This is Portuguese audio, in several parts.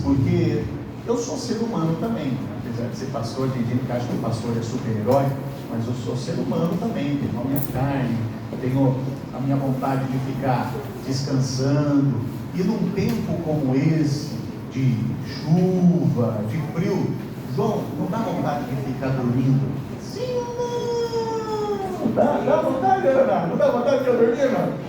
porque eu sou ser humano também, apesar de ser pastor. Tem gente que acha que o pastor é super-herói, mas eu sou ser humano também, tenho a minha carne, tenho a minha vontade de ficar descansando. E num tempo como esse, de chuva, de frio, João, não dá vontade de ficar dormindo? Sim ou não? Dá vontade, Ana? Não dá vontade de eu dormir, não?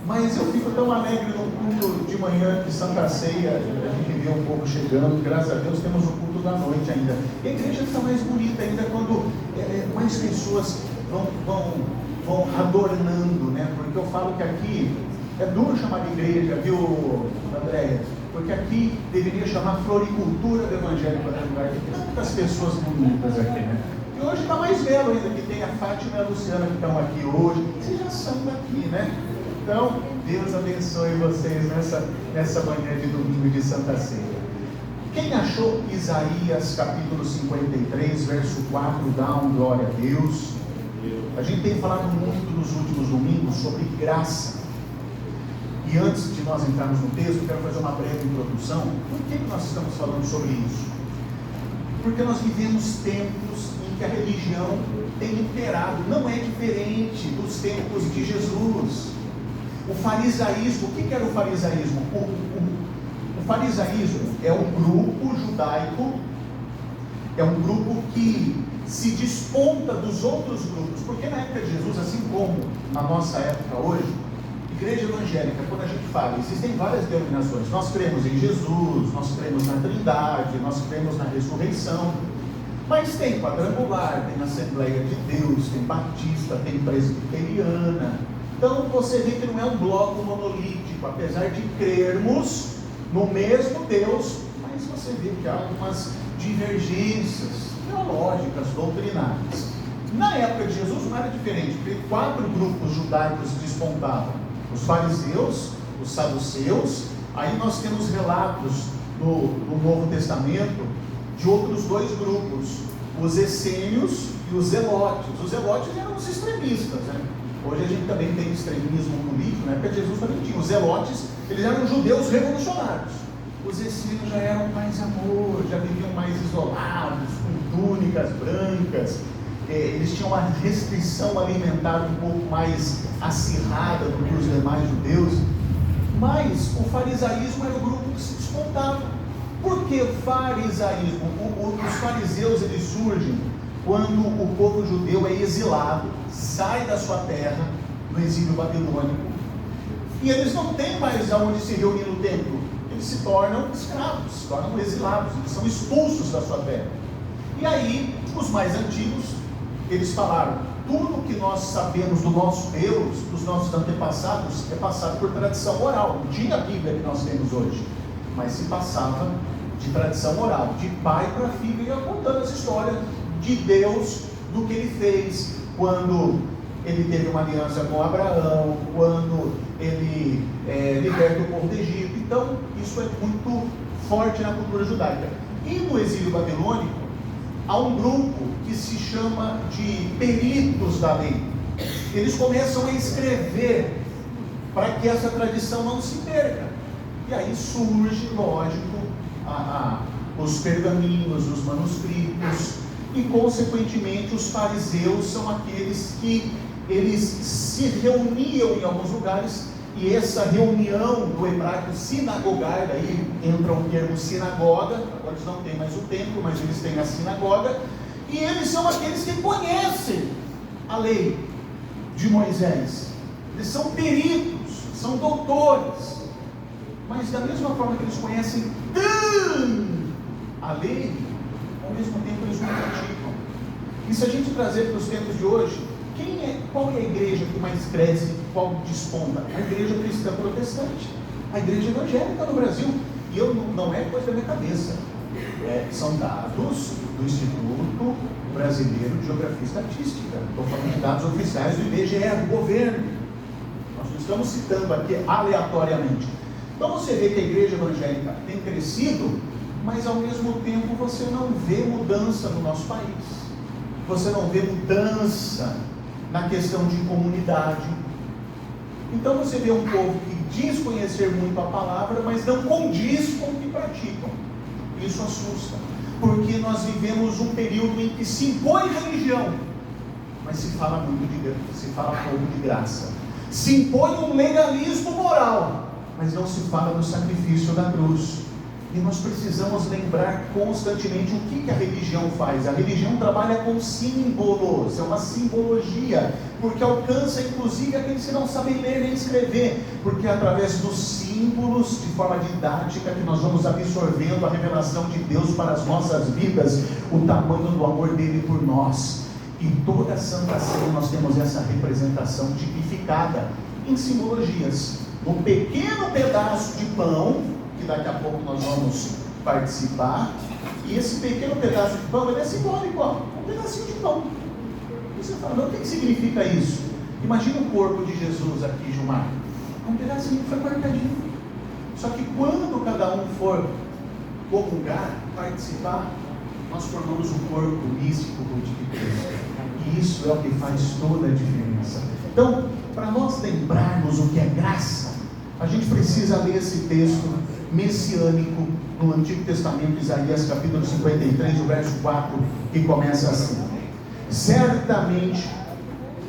Mas eu fico tão alegre no culto de manhã que Santa Ceia, a gente vê um pouco chegando, graças a Deus temos o culto da noite ainda. E a igreja está mais bonita ainda quando mais pessoas vão adornando, né? Porque eu falo que aqui é duro chamar de igreja, viu, Andréia? Porque aqui deveria chamar floricultura do Evangelho para lugar. Tem tantas pessoas bonitas aqui, né? E hoje está mais belo ainda, que tem a Fátima e a Luciana que estão aqui hoje. Vocês já são daqui, né? Então, Deus abençoe vocês nessa manhã de domingo de Santa Ceia. Quem achou Isaías capítulo 53, verso 4, dá um glória a Deus. A gente tem falado muito nos últimos domingos sobre graça. E antes de nós entrarmos no texto, eu quero fazer uma breve introdução. Por que nós estamos falando sobre isso? Porque nós vivemos tempos em que a religião tem imperado. Não é diferente dos tempos de Jesus. O farisaísmo, o que era o farisaísmo? O farisaísmo é um grupo judaico, é um grupo que se desponta dos outros grupos, porque na época de Jesus, assim como na nossa época hoje, igreja evangélica, quando a gente fala, existem várias denominações. Nós cremos em Jesus, nós cremos na Trindade, nós cremos na ressurreição, mas tem quadrangular, tem Assembleia de Deus, tem Batista, tem Presbiteriana. Então você vê que não é um bloco monolítico, apesar de crermos no mesmo Deus, mas você vê que há algumas divergências teológicas, doutrinárias. Na época de Jesus não era diferente, porque 4 grupos judaicos despontavam: os fariseus, os saduceus. Aí nós temos relatos no Novo Testamento de outros 2 grupos, os essênios e os zelotes. Os zelotes eram os extremistas, né? Hoje a gente também tem extremismo político, na época de Jesus também tinha. Os zelotes, eles eram judeus revolucionários. Os essênios já eram mais amor, já viviam mais isolados, com túnicas brancas. Eles tinham uma restrição alimentar um pouco mais acirrada do que os demais judeus. Mas o farisaísmo era o grupo que se despontava. Por que o farisaísmo? Os fariseus, eles surgem quando o povo judeu é exilado, sai da sua terra, no exílio babilônico, e eles não têm mais aonde se reunir no templo. Eles se tornam escravos, se tornam exilados, eles são expulsos da sua terra. E aí, os mais antigos, eles falaram: tudo que nós sabemos do nosso Deus, dos nossos antepassados, é passado por tradição oral. Não tinha a Bíblia que nós temos hoje, mas se passava de tradição oral, de pai para filho, e ia contando essa história de Deus, do que ele fez quando ele teve uma aliança com Abraão, quando ele liberta o povo do Egito. Então isso é muito forte na cultura judaica. E no exílio babilônico há um grupo que se chama de peritos da lei. Eles começam a escrever para que essa tradição não se perca. E aí surge, lógico, os pergaminhos, os manuscritos. E consequentemente os fariseus são aqueles que eles se reuniam em alguns lugares, e essa reunião do hebraico sinagogar, daí entra o termo sinagoga. Agora eles não têm mais o templo, mas eles têm a sinagoga, e eles são aqueles que conhecem a lei de Moisés. Eles são peritos, são doutores, mas da mesma forma que eles conhecem a lei, ao mesmo tempo eles não praticam. E se a gente trazer para os tempos de hoje, qual é a igreja que mais cresce, qual desponta? A igreja cristã protestante, a igreja evangélica no Brasil. E não é coisa da minha cabeça, são dados do Instituto Brasileiro de Geografia e Estatística. Estou falando de dados oficiais do IBGE, do governo. Nós não estamos citando aqui aleatoriamente. Então você vê que a igreja evangélica tem crescido, mas ao mesmo tempo você não vê mudança no nosso país. Você não vê mudança na questão de comunidade. Então você vê um povo que diz conhecer muito a palavra, mas não condiz com o que praticam. Isso assusta, porque nós vivemos um período em que se impõe religião, mas se fala pouco de graça. Se impõe um legalismo moral, mas não se fala do sacrifício da cruz. E nós precisamos lembrar constantemente o que a religião faz. A religião trabalha com símbolos, é uma simbologia, porque alcança inclusive aqueles que não sabem ler nem escrever, porque é através dos símbolos, de forma didática, que nós vamos absorvendo a revelação de Deus para as nossas vidas, o tamanho do amor dele por nós. E toda a Santa Ceia nós temos essa representação tipificada em simbologias. Um pequeno pedaço de pão, que daqui a pouco nós vamos participar, e esse pequeno pedaço de pão, ele é simbólico, ó, um pedacinho de pão. E você fala, o que significa isso? Imagina o corpo de Jesus aqui, Gilmar, um pedacinho que foi cortadinho. Só que quando cada um for comungar, participar, nós formamos um corpo místico de Cristo, e isso é o que faz toda a diferença. Então, para nós lembrarmos o que é graça, a gente precisa ler esse texto messiânico no Antigo Testamento, Isaías capítulo 53, o verso 4, que começa assim: certamente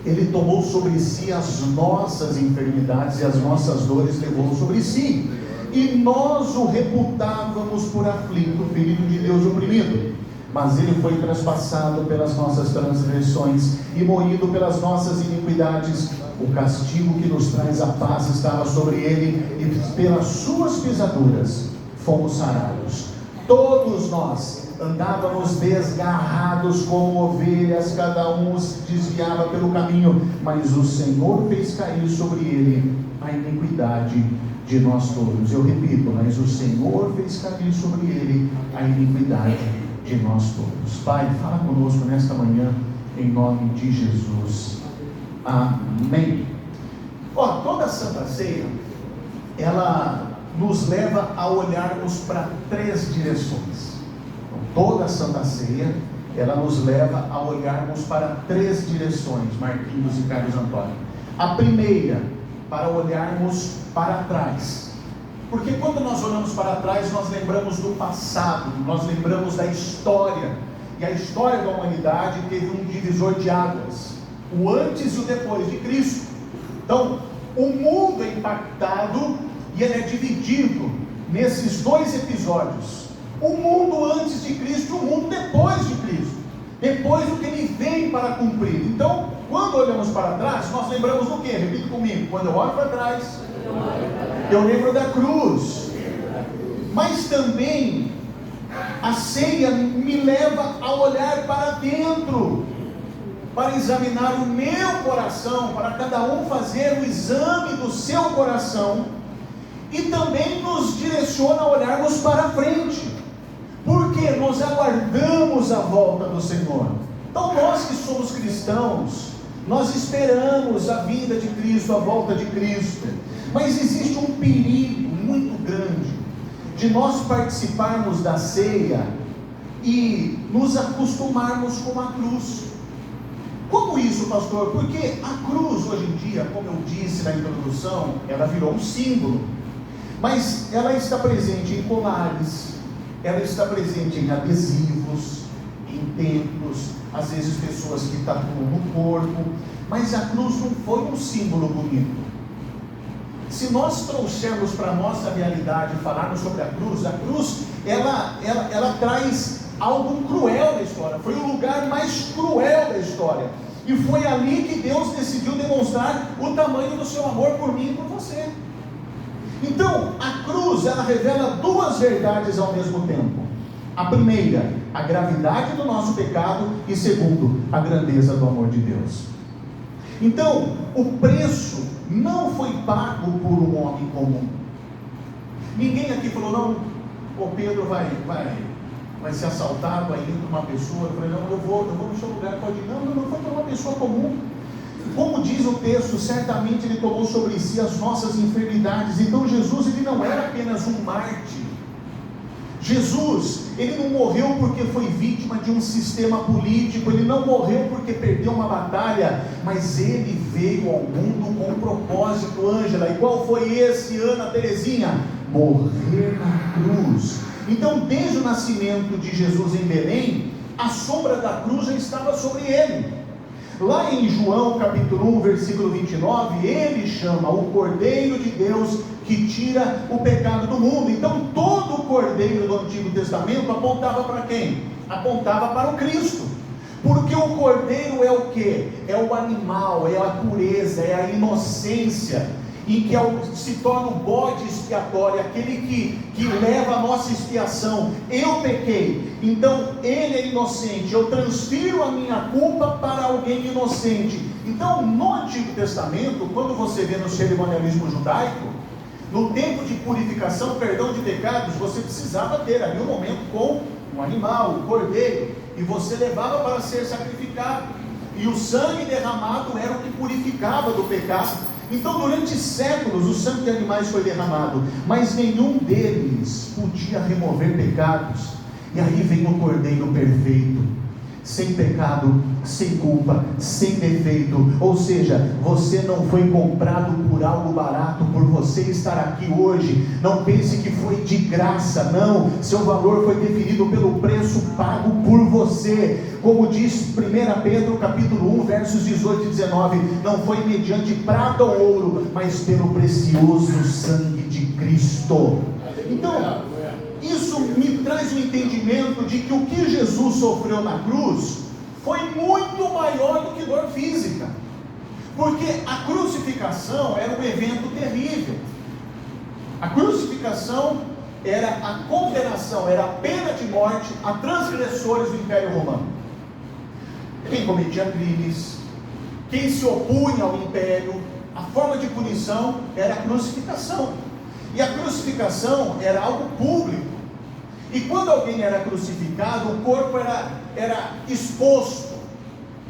ele tomou sobre si as nossas enfermidades e as nossas dores levou sobre si, e nós o reputávamos por aflito, ferido de Deus, oprimido. Mas ele foi traspassado pelas nossas transgressões e moído pelas nossas iniquidades. O castigo que nos traz a paz estava sobre ele, e pelas suas pisaduras fomos sarados. Todos nós andávamos desgarrados como ovelhas, cada um se desviava pelo caminho, mas o Senhor fez cair sobre ele a iniquidade de nós todos. Eu repito, mas o Senhor fez cair sobre ele a iniquidade de nós todos. Pai, fala conosco nesta manhã, em nome de Jesus. Amém. Toda a Santa Ceia, ela nos leva a olharmos para três direções. Toda a Santa Ceia, ela nos leva a olharmos para três direções, Marquinhos e Carlos Antônio. A primeira, para olharmos para trás. Porque quando nós olhamos para trás, nós lembramos do passado, nós lembramos da história. E a história da humanidade teve um divisor de águas, o antes e o depois de Cristo. Então, o mundo é impactado e ele é dividido nesses dois episódios: o mundo antes de Cristo e o mundo depois de Cristo, depois do que ele veio para cumprir. Então, quando olhamos para trás, nós lembramos do quê? Repita comigo: quando eu olho para trás, eu lembro da cruz. Mas também a ceia me leva a olhar para dentro, para examinar o meu coração, para cada um fazer o exame do seu coração, e também nos direciona a olharmos para frente, porque nós aguardamos a volta do Senhor. Então nós que somos cristãos, nós esperamos a vinda de Cristo, a volta de Cristo, mas existe um perigo muito grande de nós participarmos da ceia e nos acostumarmos com a cruz. Como isso, pastor? Porque a cruz hoje em dia, como eu disse na introdução, ela virou um símbolo, mas ela está presente em colares, ela está presente em adesivos, em templos, às vezes pessoas que tatuam no corpo, mas a cruz não foi um símbolo bonito. Se nós trouxermos para a nossa realidade e falarmos sobre a cruz, ela traz algo cruel da história. Foi o lugar mais cruel da história, e foi ali que Deus decidiu demonstrar o tamanho do seu amor por mim e por você. Então, a cruz, ela revela duas verdades ao mesmo tempo. A primeira, a gravidade do nosso pecado, e segundo, a grandeza do amor de Deus. Então, o preço não foi pago por um homem comum. Ninguém aqui falou: não, o Pedro vai ser assaltado, aí entra uma pessoa. Eu falei: não, eu vou no seu lugar, pode ir. Não foi para uma pessoa comum. Como diz o texto, certamente ele tomou sobre si as nossas enfermidades. Então Jesus, ele não era apenas um mártir. Jesus, ele não morreu porque foi vítima de um sistema político, ele não morreu porque perdeu uma batalha, mas ele veio ao mundo com um propósito, Ângela. E qual foi esse, Ana Terezinha? Morrer na cruz. Então, desde desde o nascimento de Jesus em Belém, a sombra da cruz já estava sobre ele. Lá em João capítulo 1, versículo 29, ele chama o Cordeiro de Deus que tira o pecado do mundo. Então todo o Cordeiro do Antigo Testamento apontava para quem? Apontava para o Cristo. Porque o Cordeiro é o que? É o animal, é a pureza, é a inocência, em que se torna o bode expiatório, aquele que leva a nossa expiação. Eu pequei, então ele é inocente, eu transfiro a minha culpa para alguém inocente. Então no Antigo Testamento, quando você vê no cerimonialismo judaico, no tempo de purificação, perdão de pecados, você precisava ter ali um momento com um animal, o cordeiro, e você levava para ser sacrificado, e o sangue derramado era o que purificava do pecado. Então durante séculos o sangue de animais foi derramado, mas nenhum deles podia remover pecados. E aí vem o Cordeiro perfeito, sem pecado, sem culpa, sem defeito. Ou seja, você não foi comprado por algo barato, por você estar aqui hoje. Não pense que foi de graça, não. Seu valor foi definido pelo preço pago por você. Como diz 1 Pedro capítulo 1, versos 18 e 19, não foi mediante prata ou ouro, mas pelo precioso sangue de Cristo. Então, isso me traz o entendimento de que o que Jesus sofreu na cruz foi muito maior do que dor física, porque a crucificação era um evento terrível. A crucificação era a condenação, era a pena de morte a transgressores do Império Romano. Quem cometia crimes, quem se opunha ao Império, a forma de punição era a crucificação. E a crucificação era algo público. E quando alguém era crucificado, o corpo era exposto.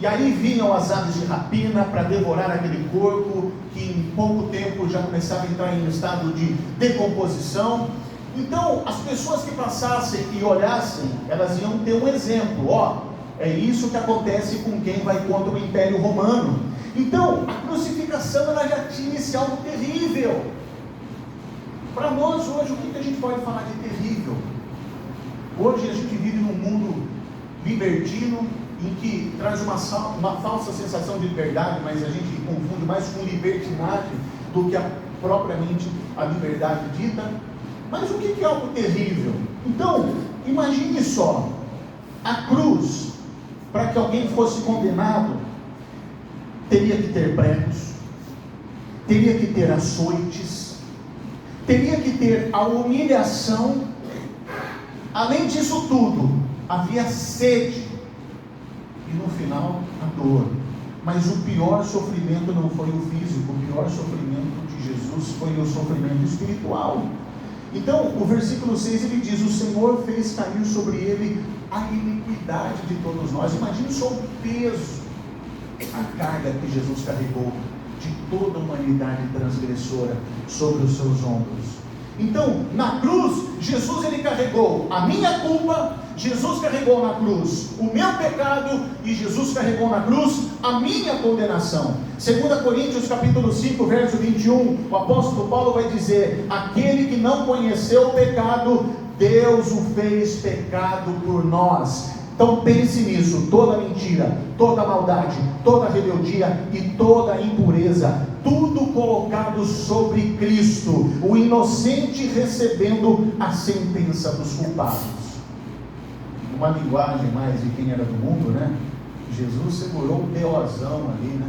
E aí vinham as aves de rapina para devorar aquele corpo, que em pouco tempo já começava a entrar em estado de decomposição. Então, as pessoas que passassem e olhassem, elas iam ter um exemplo. É isso que acontece com quem vai contra o Império Romano. Então, a crucificação ela já tinha esse algo terrível. Para nós hoje, o que a gente pode falar de terrível? Hoje a gente vive num mundo libertino, em que traz uma falsa sensação de liberdade, mas a gente confunde mais com libertinagem do que propriamente a liberdade dita. Mas o que é algo terrível? Então, imagine só, a cruz, para que alguém fosse condenado, teria que ter pregos, teria que ter açoites, teria que ter a humilhação. Além disso tudo, havia sede, e no final a dor. Mas o pior sofrimento não foi o físico, o pior sofrimento de Jesus foi o sofrimento espiritual. Então o versículo 6 ele diz: o Senhor fez cair sobre ele a iniquidade de todos nós. Imagine só o peso, a carga que Jesus carregou de toda a humanidade transgressora sobre os seus ombros. Então, na cruz, Jesus ele carregou a minha culpa, Jesus carregou na cruz o meu pecado, e Jesus carregou na cruz a minha condenação. 2 Coríntios capítulo 5, verso 21, o apóstolo Paulo vai dizer: aquele que não conheceu o pecado, Deus o fez pecado por nós. Então pense nisso, toda mentira, toda maldade, toda rebeldia e toda impureza, tudo colocado sobre Cristo, o inocente recebendo a sentença dos culpados. Uma linguagem mais de quem era do mundo, né? Jesus segurou um B.O.zão ali, né?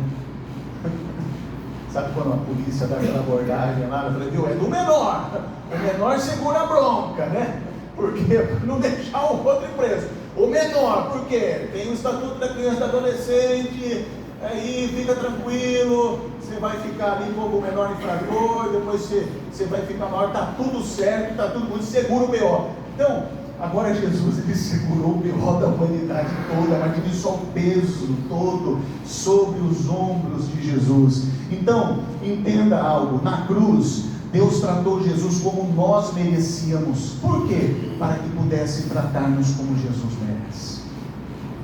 Sabe quando a polícia dá aquela abordagem lá, ela fala, viu, é do menor, o menor segura a bronca, né? Porque não deixar o outro preso. O menor, por quê? Tem o estatuto da criança e do adolescente, aí fica tranquilo, você vai ficar ali como o menor infrator, depois você vai ficar maior, está tudo certo, está tudo muito seguro o B.O. Então, agora Jesus ele segurou o B.O. da humanidade toda, imagine só o peso todo sobre os ombros de Jesus. Então, entenda algo, na cruz, Deus tratou Jesus como nós merecíamos. Por quê? Para que pudesse tratar-nos como Jesus merece.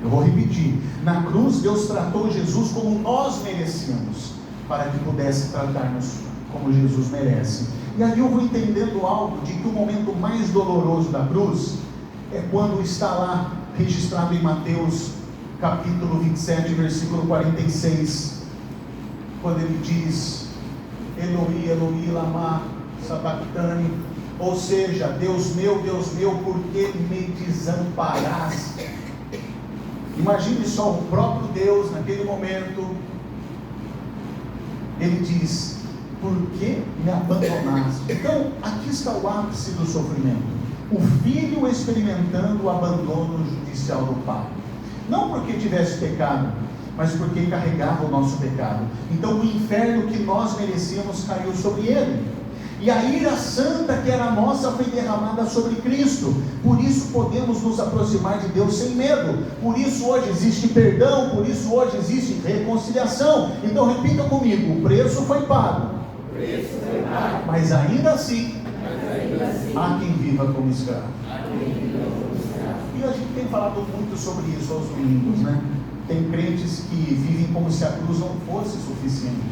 Eu vou repetir. Na cruz, Deus tratou Jesus como nós merecíamos, para que pudesse tratar-nos como Jesus merece. E aí eu vou entendendo algo de que o momento mais doloroso da cruz é quando está lá registrado em Mateus capítulo 27, versículo 46, quando ele diz: Eloi, Eloi, lama sabachthani, ou seja, Deus meu, por que me desamparaste? Imagine só o próprio Deus naquele momento, ele diz: por que me abandonaste? Então, aqui está o ápice do sofrimento, o filho experimentando o abandono judicial do pai, não porque tivesse pecado, mas porque carregava o nosso pecado. Então o inferno que nós merecíamos caiu sobre ele, e a ira santa que era nossa foi derramada sobre Cristo. Por isso podemos nos aproximar de Deus sem medo. Por isso hoje existe perdão, por isso hoje existe reconciliação. Então repita comigo: o preço foi pago, mas ainda assim há quem viva como escravo. E a gente tem falado muito sobre isso aos domingos, né? Tem crentes que vivem como se a cruz não fosse suficiente.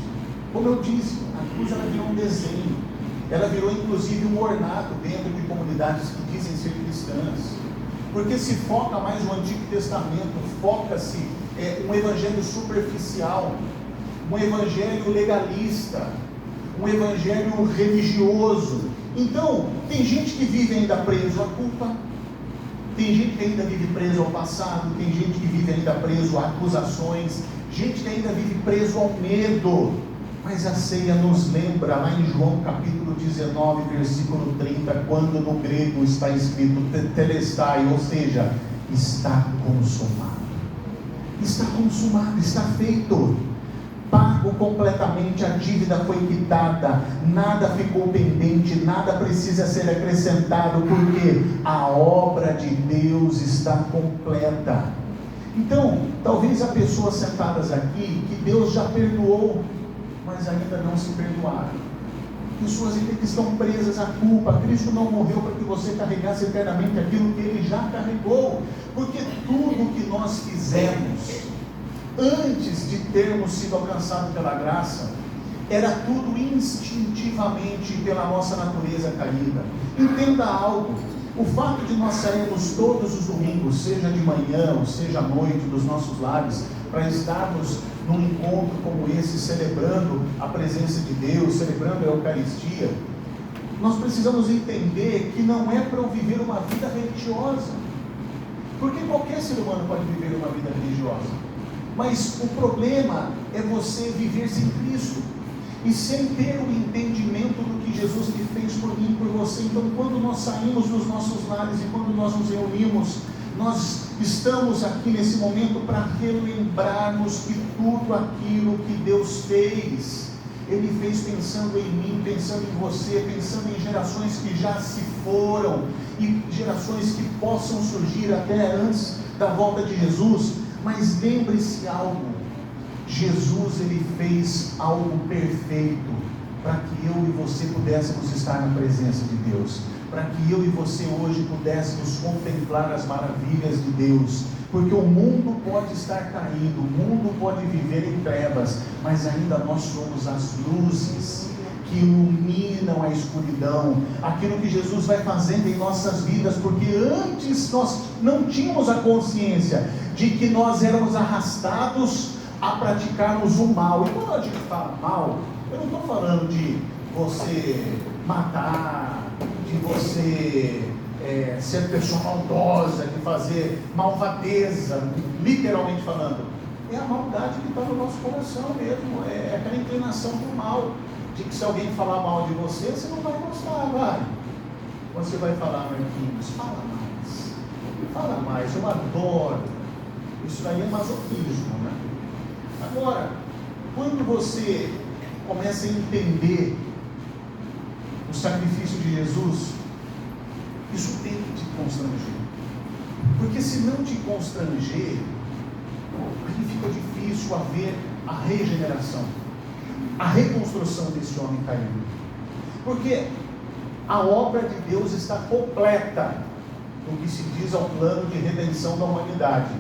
Como eu disse, a cruz ela virou um desenho, ela virou inclusive um ornato dentro de comunidades que dizem ser cristãs, porque se foca mais no Antigo Testamento, foca-se um evangelho superficial, um evangelho legalista, um evangelho religioso. Então, tem gente que vive ainda preso à culpa, tem gente que ainda vive preso ao passado, tem gente que vive ainda preso a acusações, gente que ainda vive preso ao medo. Mas a ceia nos lembra, lá em João capítulo 19, versículo 30, quando no grego está escrito tetelestai, ou seja, está consumado. Está consumado, está feito. Pago completamente, a dívida foi quitada, nada ficou pendente, nada precisa ser acrescentado, porque a obra de Deus está completa. Então, talvez há pessoas sentadas aqui que Deus já perdoou, mas ainda não se perdoaram. Pessoas ainda que estão presas à culpa. Cristo não morreu para que você carregasse eternamente aquilo que Ele já carregou, porque tudo que nós fizemos antes de termos sido alcançados pela graça, era tudo instintivamente pela nossa natureza caída. Entenda algo: o fato de nós sairmos todos os domingos, seja de manhã ou seja à noite, dos nossos lares, para estarmos num encontro como esse, celebrando a presença de Deus, celebrando a Eucaristia, nós precisamos entender que não é para eu viver uma vida religiosa, porque qualquer ser humano pode viver uma vida religiosa. Mas o problema é você viver sem Cristo e sem ter o entendimento do que Jesus lhe fez por mim e por você. Então, quando nós saímos dos nossos lares e quando nós nos reunimos, nós estamos aqui nesse momento para relembrarmos que tudo aquilo que Deus fez, Ele fez pensando em mim, pensando em você, pensando em gerações que já se foram e gerações que possam surgir até antes da volta de Jesus. Mas lembre-se algo: Jesus, Ele fez algo perfeito para que eu e você pudéssemos estar na presença de Deus, para que eu e você hoje pudéssemos contemplar as maravilhas de Deus, porque o mundo pode estar caído, o mundo pode viver em trevas, mas ainda nós somos as luzes que iluminam a escuridão, aquilo que Jesus vai fazendo em nossas vidas, porque antes nós não tínhamos a consciência de que nós éramos arrastados a praticarmos o mal. E quando a gente fala mal, eu não estou falando de você matar, de você ser pessoa maldosa, de fazer malvadeza, literalmente falando. É a maldade que está no nosso coração mesmo, é aquela inclinação para o mal, de que se alguém falar mal de você, você não vai gostar, vai. Você vai falar: Marquinhos, fala mais, eu adoro. Isso daí é masoquismo, né? Agora, quando você começa a entender o sacrifício de Jesus, isso tem que te constranger, porque se não te constranger, aí fica difícil haver a regeneração, a reconstrução desse homem caído, porque a obra de Deus está completa no que se diz ao plano de redenção da humanidade,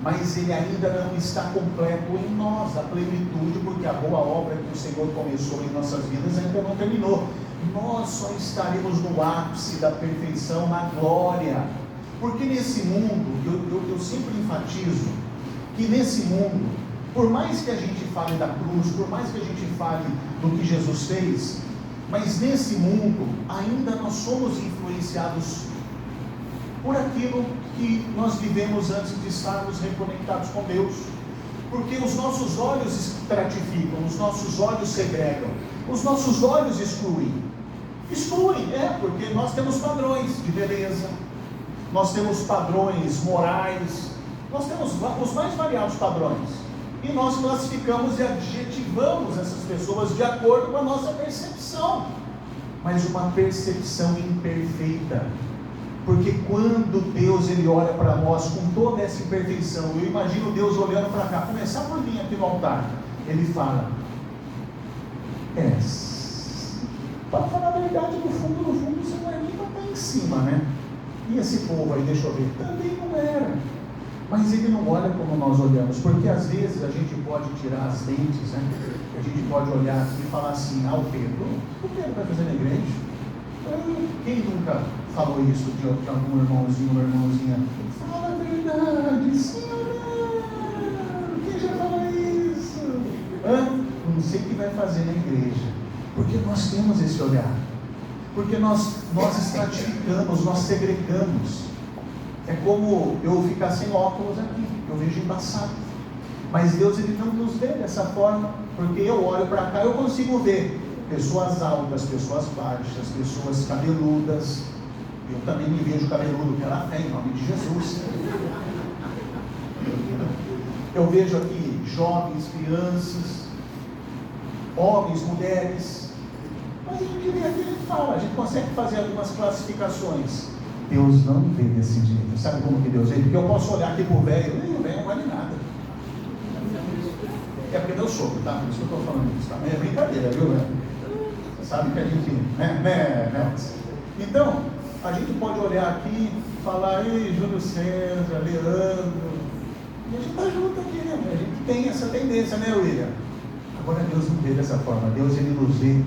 mas ele ainda não está completo em nós, a plenitude, porque a boa obra que o Senhor começou em nossas vidas ainda não terminou. Nós só estaremos no ápice da perfeição, na glória, Porque nesse mundo, eu sempre enfatizo que nesse mundo, por mais que a gente fale da cruz, por mais que a gente fale do que Jesus fez, mas nesse mundo ainda nós somos influenciados por aquilo que nós vivemos antes de estarmos reconectados com Deus. Porque os nossos olhos estratificam, os nossos olhos segregam, os nossos olhos excluem, porque nós temos padrões de beleza, nós temos padrões morais, nós temos os mais variados padrões, e nós classificamos e adjetivamos essas pessoas de acordo com a nossa percepção, mas uma percepção imperfeita. Porque quando Deus ele olha para nós com toda essa imperfeição, eu imagino Deus olhando para cá, começar por mim aqui no altar, ele fala, para falar a verdade, no fundo, você não é nem para estar em cima, né? E esse povo aí, deixa eu ver, também não era. Mas ele não olha como nós olhamos, porque às vezes a gente pode tirar as lentes, né? A gente pode olhar aqui e falar assim, o Pedro vai fazer na igreja? Quem nunca falou isso de algum irmãozinho ou irmãzinha? Fala a verdade, senhora. Quem já falou isso? Não sei o que vai fazer na igreja, porque nós temos esse olhar, porque nós estratificamos, nós segregamos. É como eu ficar sem óculos aqui, eu vejo embaçado, mas Deus ele não nos vê dessa forma, porque eu olho para cá, eu consigo ver pessoas altas, pessoas baixas, pessoas cabeludas. Eu também me vejo cabeludo pela fé, em nome de Jesus. Eu vejo aqui jovens, crianças, homens, mulheres. Mas a gente vê aqui, a gente consegue fazer algumas classificações. Deus não vê desse jeito. Sabe como que Deus vê? Porque eu posso olhar aqui para o velho, o velho não vale nada. É porque Deus sogro, tá? Por isso que eu estou falando isso, tá? É brincadeira, viu, velho? Você sabe que a gente, né? Então, a gente pode olhar aqui e falar, ei, Júlio César, Leandro, e a gente está junto aqui, né? A gente tem essa tendência, né, William? Agora Deus não vê dessa forma, Deus ele nos vê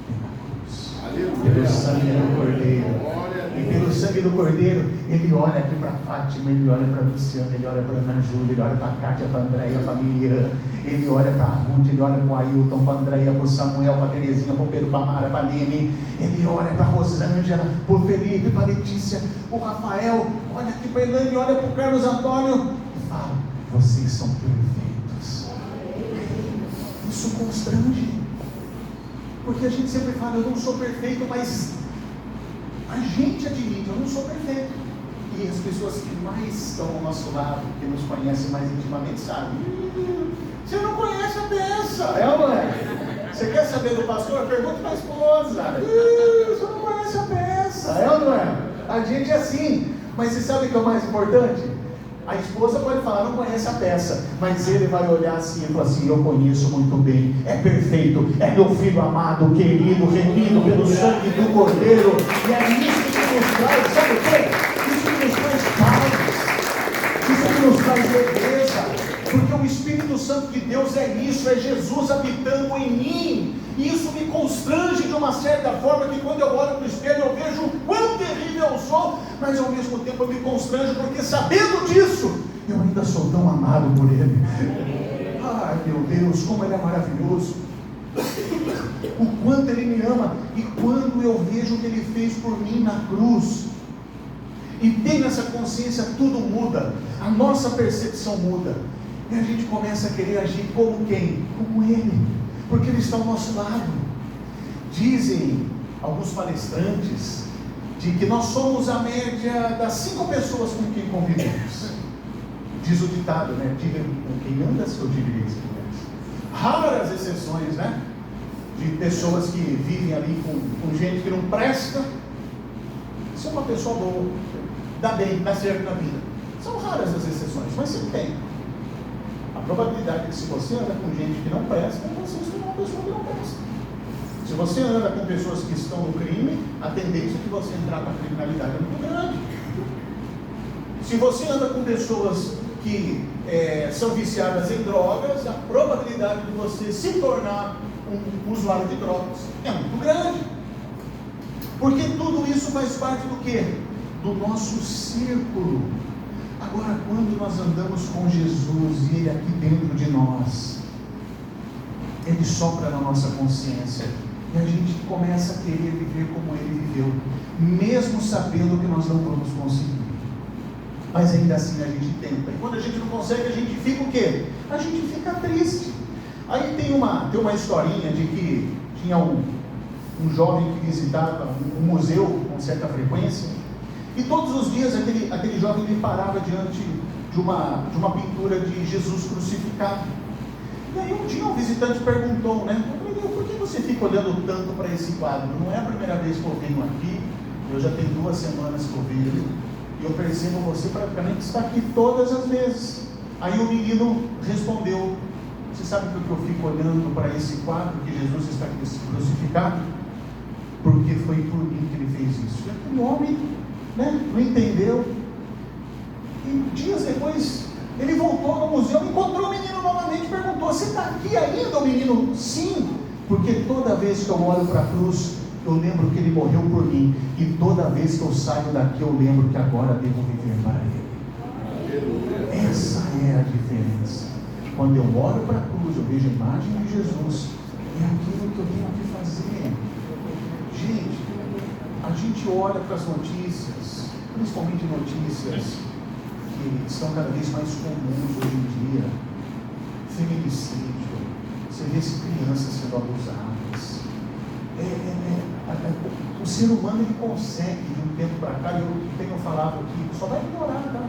pela cruz, pelo sangue do Cordeiro. E pelo sangue do Cordeiro, ele olha aqui para Fátima, ele olha para Luciana, ele olha para Ana Júlia, ele olha para Kátia, para Andréia, para Miriam, ele olha para Ruth, ele olha para o Ailton, para Andréia, para o Samuel, para Terezinha, para o Pedro, para Mara, para Lene, ele olha para a Rosângela, para o Felipe, para a Letícia, o Rafael, olha aqui para a Elaine, olha para o Carlos Antônio e fala, vocês são perfeitos. Isso constrange, porque a gente sempre fala, eu não sou perfeito, mas a gente admite, eu não sou perfeito. E as pessoas que mais estão ao nosso lado, que nos conhecem mais intimamente, sabem. Você não conhece a peça, ou não é? Você quer saber do pastor? Pergunta para a esposa. Você não conhece a peça, ou não é? A gente é assim. Mas você sabe o que é o mais importante? A esposa pode falar, não conhece a peça, mas ele vai olhar assim e falar assim, eu conheço muito bem, é perfeito, é meu filho amado, querido, remido pelo sangue do Cordeiro, e é isso que nos traz, sabe o quê? Isso que nos traz paz, isso que nos traz leveza, porque o Espírito Santo de Deus é isso, é Jesus habitando em mim, e isso me constrange de uma certa forma, que quando eu olho para o espelho eu vejo o quão terrível eu sou, mas ao mesmo tempo eu me constranjo, porque sabendo disso, eu ainda sou tão amado por Ele. Ai meu Deus, como Ele é maravilhoso, o quanto Ele me ama, e quando eu vejo o que Ele fez por mim na cruz, e tenho essa consciência, tudo muda, a nossa percepção muda, e a gente começa a querer agir como quem? Como Ele, porque Ele está ao nosso lado. Dizem alguns palestrantes de que nós somos a média das 5 pessoas com quem convivemos. Diz o ditado, né? Diga com quem anda, seu direito. Raras exceções, né? De pessoas que vivem ali com gente que não presta. Isso é uma pessoa boa, dá bem, dá certo na vida. São raras as exceções, mas sempre tem. A probabilidade é que se você anda com gente que não presta, você se torna uma pessoa que não presta. Se você anda com pessoas que estão no crime, a tendência de você entrar para a criminalidade é muito grande. Se você anda com pessoas que são viciadas em drogas, a probabilidade de você se tornar um usuário de drogas é muito grande. Porque tudo isso faz parte do quê? do nosso círculo. Agora, quando nós andamos com Jesus e Ele aqui dentro de nós, Ele sopra na nossa consciência e a gente começa a querer viver como Ele viveu, mesmo sabendo que nós não vamos conseguir. Mas ainda assim a gente tenta. E quando a gente não consegue, a gente fica o quê? A gente fica triste. Aí tem uma historinha de que tinha um jovem que visitava um museu com certa frequência, e todos os dias aquele jovem ele parava diante de uma pintura de Jesus crucificado. E aí um dia um visitante perguntou, né? Por que você fica olhando tanto para esse quadro? Não é a primeira vez que eu venho aqui, eu já tenho 2 semanas que eu venho, e eu percebo você praticamente está aqui todas as vezes. Aí o menino respondeu: você sabe por que eu fico olhando para esse quadro que Jesus está crucificado? Porque foi por mim que ele fez isso. E aquele homem, né, não entendeu. E dias depois, ele voltou no museu, encontrou o menino novamente e perguntou: você está aqui ainda? O menino: sim, porque toda vez que eu olho para a cruz, eu lembro que ele morreu por mim. E toda vez que eu saio daqui, eu lembro que agora devo viver para ele. Essa é a diferença. Quando eu olho para a cruz, eu vejo a imagem de Jesus. É aquilo que eu tenho que fazer. Gente, a gente olha para as notícias, principalmente notícias que estão cada vez mais comuns hoje em dia. Feminicídio, você vê crianças sendo abusadas. O ser humano ele consegue, de um tempo para cá, e eu tenho falado aqui, só vai piorar, tá?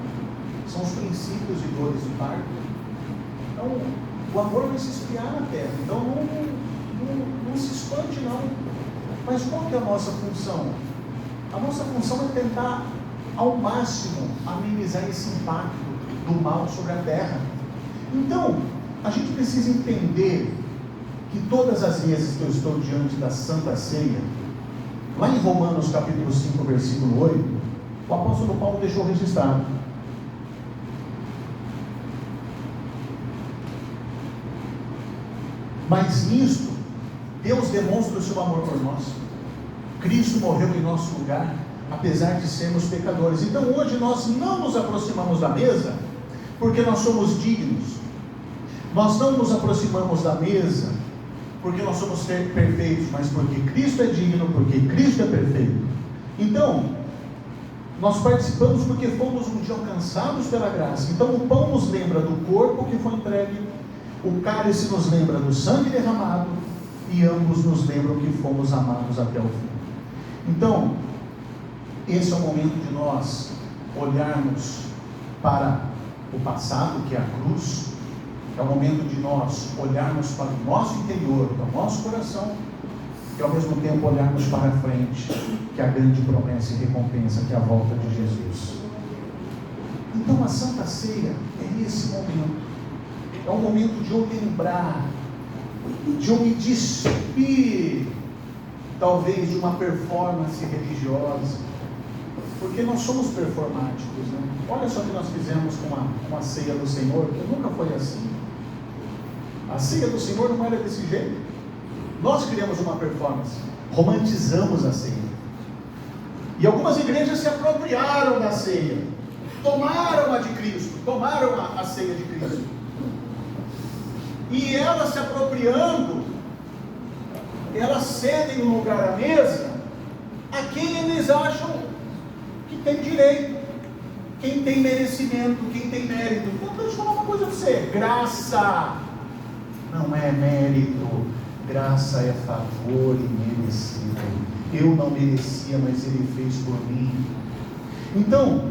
São os princípios e dores do parto. Então, o amor vai se esfriar na terra. Então, não se espante, não. Mas qual que é a nossa função? A nossa função é tentar, ao máximo, amenizar esse impacto do mal sobre a terra. Então, a gente precisa entender que todas as vezes que eu estou diante da Santa Ceia, lá em Romanos capítulo 5, versículo 8, o apóstolo Paulo deixou registrado: mas nisto, Deus demonstra o seu amor por nós. Cristo morreu em nosso lugar, apesar de sermos pecadores. Então hoje nós não nos aproximamos da mesa porque nós somos dignos. Nós não nos aproximamos da mesa porque nós somos perfeitos, mas porque Cristo é digno, porque Cristo é perfeito. Então, nós participamos porque fomos um dia alcançados pela graça. Então o pão nos lembra do corpo que foi entregue, o cálice nos lembra do sangue derramado, e ambos nos lembram que fomos amados até o fim. Então, esse é o momento de nós olharmos para o passado, que é a cruz. É o momento de nós olharmos para o nosso interior, para o nosso coração, e ao mesmo tempo olharmos para a frente, que é a grande promessa e recompensa, que é a volta de Jesus. Então a Santa Ceia é esse momento. É um momento de eu lembrar, de eu me despir, talvez, de uma performance religiosa, porque nós somos performáticos, né? Olha só o que nós fizemos com a ceia do Senhor, que nunca foi assim. A ceia do Senhor não era desse jeito. Nós criamos uma performance, romantizamos a ceia, e algumas igrejas se apropriaram da ceia, tomaram a de Cristo, tomaram a ceia de Cristo, e elas se apropriando, elas cedem um lugar à mesa a quem eles acham que tem direito, quem tem merecimento, quem tem mérito. Então deixa eu falar uma coisa para você: graça não é mérito, graça é favor imerecido. Eu não merecia, mas Ele fez por mim. Então,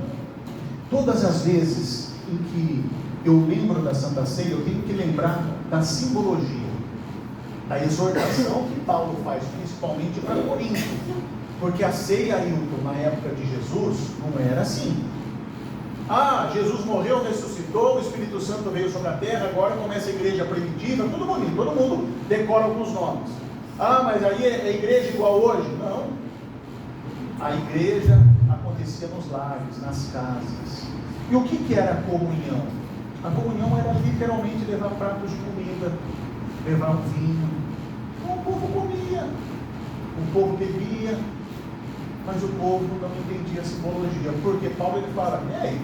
todas as vezes em que eu lembro da Santa Ceia, eu tenho que lembrar da simbologia, da exortação que Paulo faz, principalmente para Corinto, porque a ceia, Ailton, na época de Jesus, não era assim. Jesus morreu, ressuscitou, o Espírito Santo veio sobre a terra, agora começa a igreja primitiva, tudo bonito, todo mundo decora alguns nomes. Mas aí é igreja igual hoje? Não. A igreja acontecia nos lares, nas casas. E o que era a comunhão? A comunhão era literalmente levar pratos de comida, levar um vinho. Então o povo comia, o povo bebia. Mas o povo não entendia a simbologia, porque Paulo ele fala: e aí,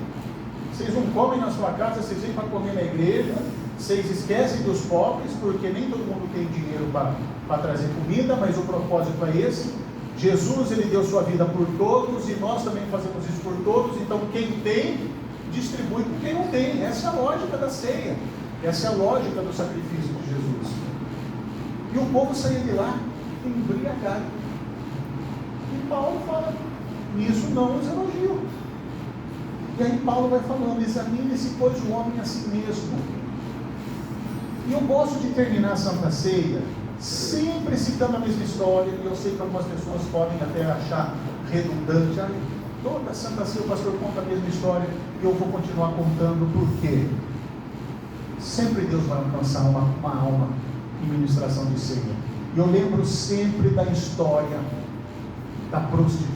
vocês não comem na sua casa, vocês vêm para comer na igreja, vocês esquecem dos pobres, porque nem todo mundo tem dinheiro para trazer comida, mas o propósito é esse. Jesus, ele deu sua vida por todos, e nós também fazemos isso por todos. Então quem tem, distribui com quem não tem. Essa é a lógica da ceia, essa é a lógica do sacrifício de Jesus. E o povo saía de lá embriagado. E Paulo fala: nisso não os elogio. E aí Paulo vai falando: examine-se, pois, o homem a si mesmo. E eu gosto de terminar a Santa Ceia sempre citando a mesma história, e eu sei que algumas pessoas podem até achar redundante. Toda a Santa Ceia o pastor conta a mesma história, e eu vou continuar contando, porque sempre Deus vai alcançar uma alma em ministração de ceia. E eu lembro sempre da história da prostituta.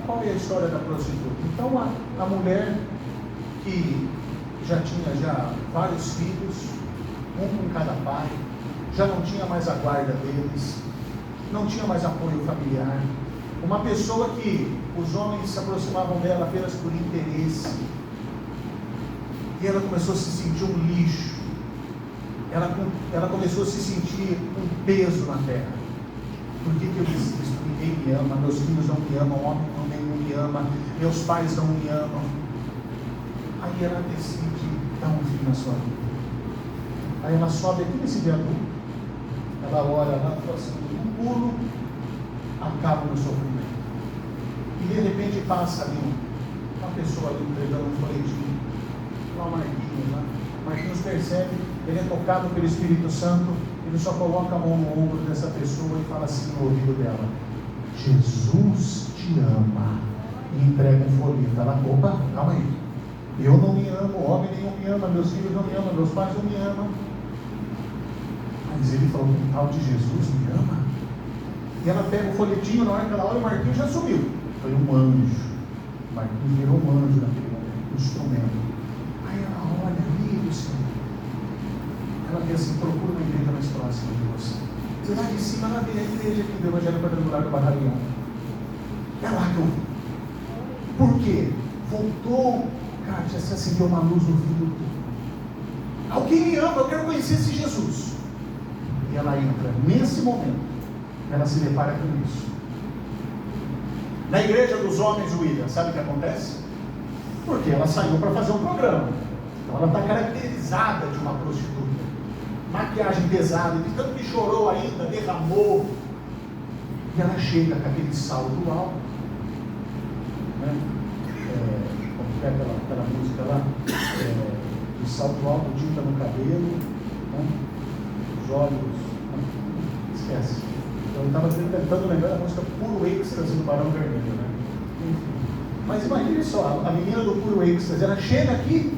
Qual é a história da prostituta? Então a mulher que já tinha vários filhos, um com cada pai, já não tinha mais a guarda deles, não tinha mais apoio familiar, uma pessoa que os homens se aproximavam dela apenas por interesse, e ela começou a se sentir um lixo, ela começou a se sentir um peso na terra. Por que eu existo? Ninguém me ama, meus filhos não me amam, homem nenhum me ama, meus pais não me amam. Aí ela decide dar um fim na sua vida. Aí ela sobe aqui nesse viaduto, ela olha lá e fala assim: um pulo, acaba no sofrimento. E de repente passa ali uma pessoa ali entregando um folhetinho, lá o Marquinhos, lá. Marquinhos percebe, ele é tocado pelo Espírito Santo, ele só coloca a mão no ombro dessa pessoa e fala assim no ouvido dela: Jesus te ama. E entrega um folheto. Ela: opa, calma aí, eu não me amo, homem nenhum me ama, meus filhos não me amam, meus pais não me amam. Mas ele falou: um tal de Jesus me ama. E ela pega o folhetinho, na hora que ela olha, o Marquinhos já sumiu. Foi um anjo. O Marquinhos virou um anjo naquele momento, um instrumento. Aí ela olha ali, Senhor. Ela diz assim: procura uma igreja mais próxima de você. Você vai de cima, ela vê a igreja aqui do Evangelho Quadrangular do Barrarião. É lá que eu vi. Por quê? Voltou, cara, já se acendeu uma luz no fim do túnel. Alguém me ama, eu quero conhecer esse Jesus. E ela entra, nesse momento, ela se depara com isso. Na igreja dos homens, William, sabe o que acontece? Porque ela saiu para fazer um programa. Então ela está caracterizada de uma prostituta. Maquiagem pesada, de tanto que chorou ainda, derramou. E ela chega com aquele salto alto, né? Como é aquela música lá? De salto alto, tinta no cabelo, né? Os olhos, esquece. Eu estava tentando lembrar da música Puro Êxtase do Barão Vermelho, né? Enfim. Mas imagine só, a menina do Puro Êxtase, ela chega aqui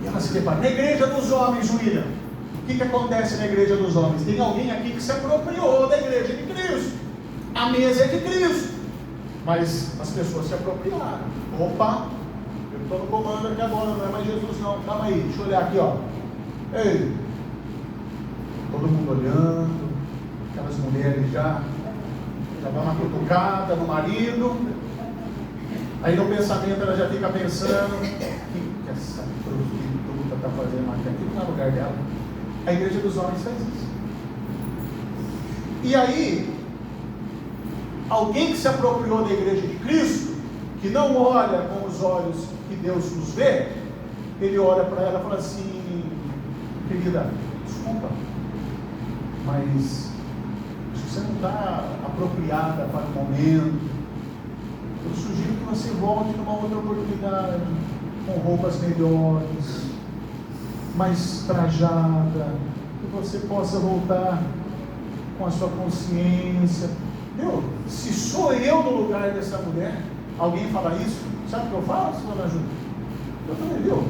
e ela se depara. Na igreja dos homens, William, o que acontece na igreja dos homens? Tem alguém aqui que se apropriou da igreja de Cristo. A mesa é de Cristo, mas as pessoas se apropriaram. Opa, eu estou no comando aqui agora, não é mais Jesus não. Calma aí, deixa eu olhar aqui, ó. Ei, todo mundo olhando, aquelas mulheres já dão uma cutucada no marido. Aí no pensamento ela já fica pensando: o que essa prostituta está fazendo aqui? Não é o lugar dela. A igreja dos homens faz isso. E aí, alguém que se apropriou da igreja de Cristo, que não olha com os olhos que Deus nos vê, ele olha para ela e fala assim: querida, desculpa, mas você não está apropriada para o momento. Eu sugiro que você volte numa outra oportunidade, com roupas melhores, mais trajada, que você possa voltar com a sua consciência. Meu, se sou eu no lugar dessa mulher, alguém fala isso, sabe o que eu faço, dona Júlia? Eu falei: meu,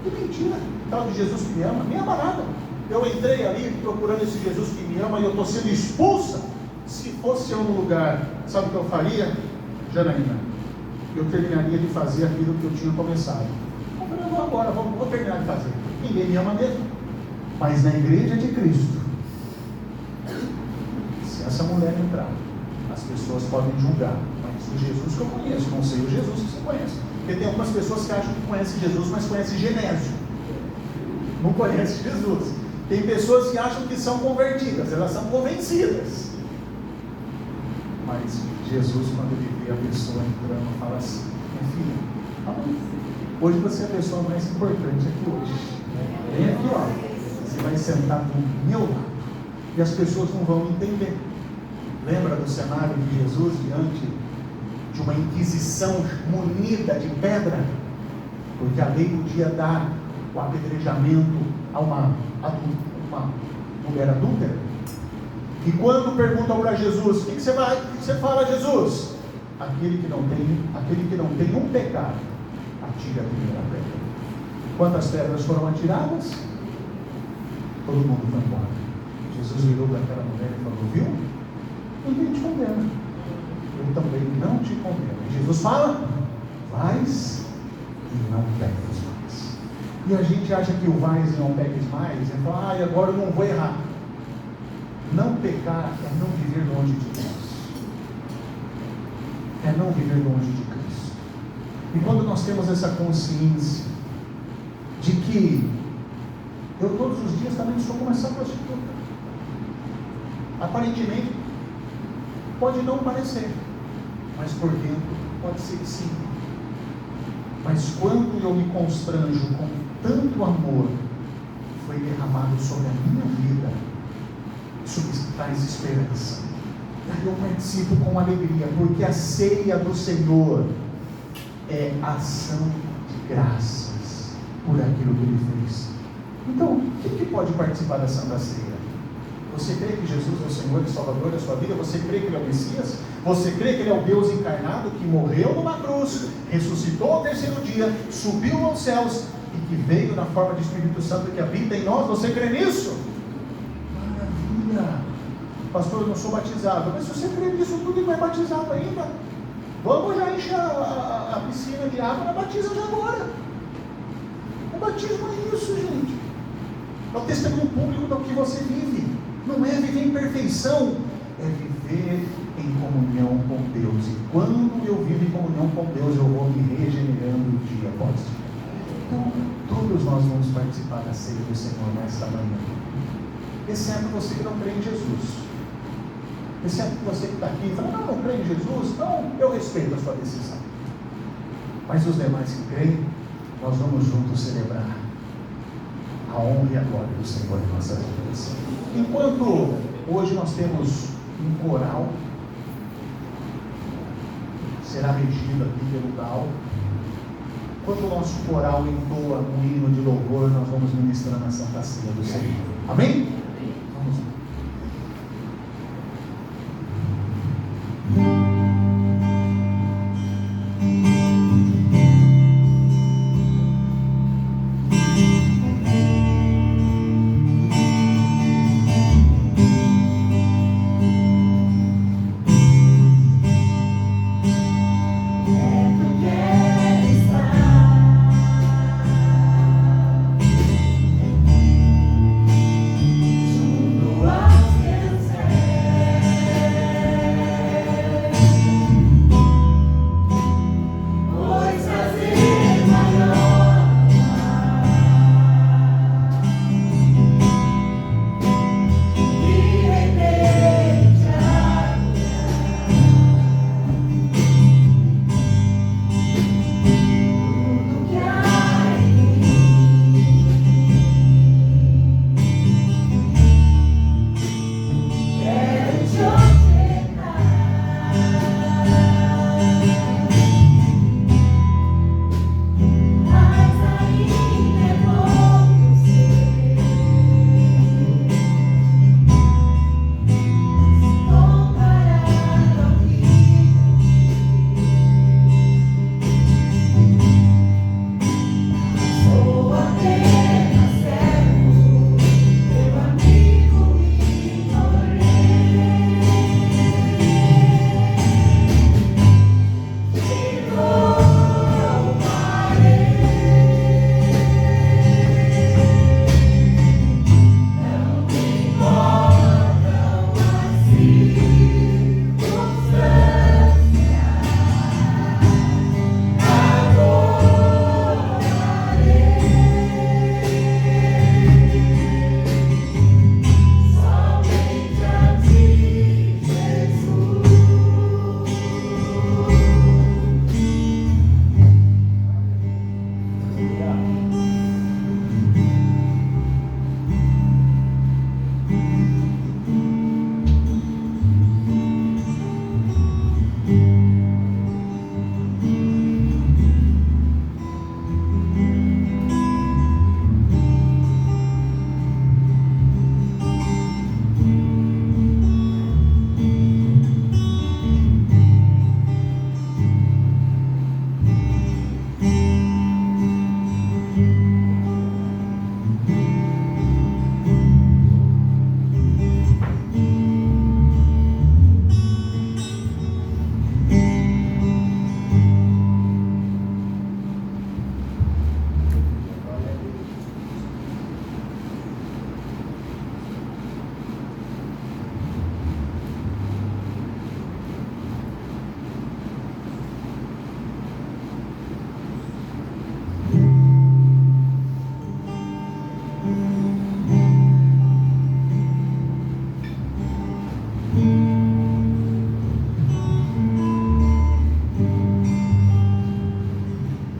que mentira, tal de Jesus que me ama nada. Eu entrei ali procurando esse Jesus que me ama e eu estou sendo expulsa. Se fosse eu no lugar, sabe o que eu faria, Janaína? Eu terminaria de fazer aquilo que eu tinha começado. Eu vou agora, vou terminar de fazer. Ninguém me ama mesmo. Mas na igreja de Cristo, se essa mulher entrar, as pessoas podem julgar, mas o Jesus que eu conheço, não sei o Jesus que você conhece. Porque tem algumas pessoas que acham que conhecem Jesus, mas conhecem Genésio. Não conhecem Jesus. Tem pessoas que acham que são convertidas, elas são convencidas. Mas Jesus, quando ele vê a pessoa entrando, fala assim: minha filha, hoje você é a pessoa mais importante aqui hoje. Vem aqui, ó. Você vai sentar do meu lado. E as pessoas não vão entender. Lembra do cenário de Jesus diante de uma inquisição munida de pedra? Porque a lei podia dar o apedrejamento a uma mulher adúltera. E quando perguntam para Jesus: o que você fala, Jesus? Aquele que não tem um pecado, atira a primeira pedra. Quantas pedras foram atiradas? Todo mundo foi embora. Jesus virou para aquela mulher e falou: viu? Ninguém te condena, eu também não te condeno. E Jesus fala: vais e não peques mais. E a gente acha que o vais e não peques mais é falar: agora eu não vou errar. Não pecar é não viver longe de Deus, é não viver longe de Cristo. E quando nós temos essa consciência de que eu todos os dias também sou como essa prostituta, aparentemente pode não parecer, mas por dentro pode ser que sim. Mas quando eu me constranjo com tanto amor foi derramado sobre a minha vida, isso me traz esperança. E aí eu participo com alegria, porque a ceia do Senhor é ação de graças por aquilo que Ele fez. Então, quem pode participar da Santa Ceia? Você crê que Jesus é o Senhor e Salvador da sua vida? Você crê que Ele é o Messias? Você crê que Ele é o Deus encarnado que morreu numa cruz, ressuscitou ao terceiro dia, subiu aos céus e que veio na forma de Espírito Santo que habita em nós? Você crê nisso? Maravilha! Pastor, eu não sou batizado. Mas se você crê nisso tudo e não é batizado ainda, vamos já encher a piscina de água, na batiza já agora. O batismo é isso, gente. É o testemunho público do que você vive. Não é viver em perfeição, é viver em comunhão com Deus. E quando eu vivo em comunhão com Deus, eu vou me regenerando dia após dia. Então, todos nós vamos participar da ceia do Senhor nesta manhã. Exceto você que não crê em Jesus. Exceto você que está aqui e fala: não crê em Jesus, então eu respeito a sua decisão. Mas os demais que creem, nós vamos juntos celebrar a honra e a glória do Senhor em nossas vidas. Enquanto hoje nós temos um coral, será regido aqui pelo Dal. Quando o nosso coral entoa um hino de louvor, nós vamos ministrar na Santa Ceia do Senhor. Amém? Vamos lá. Junto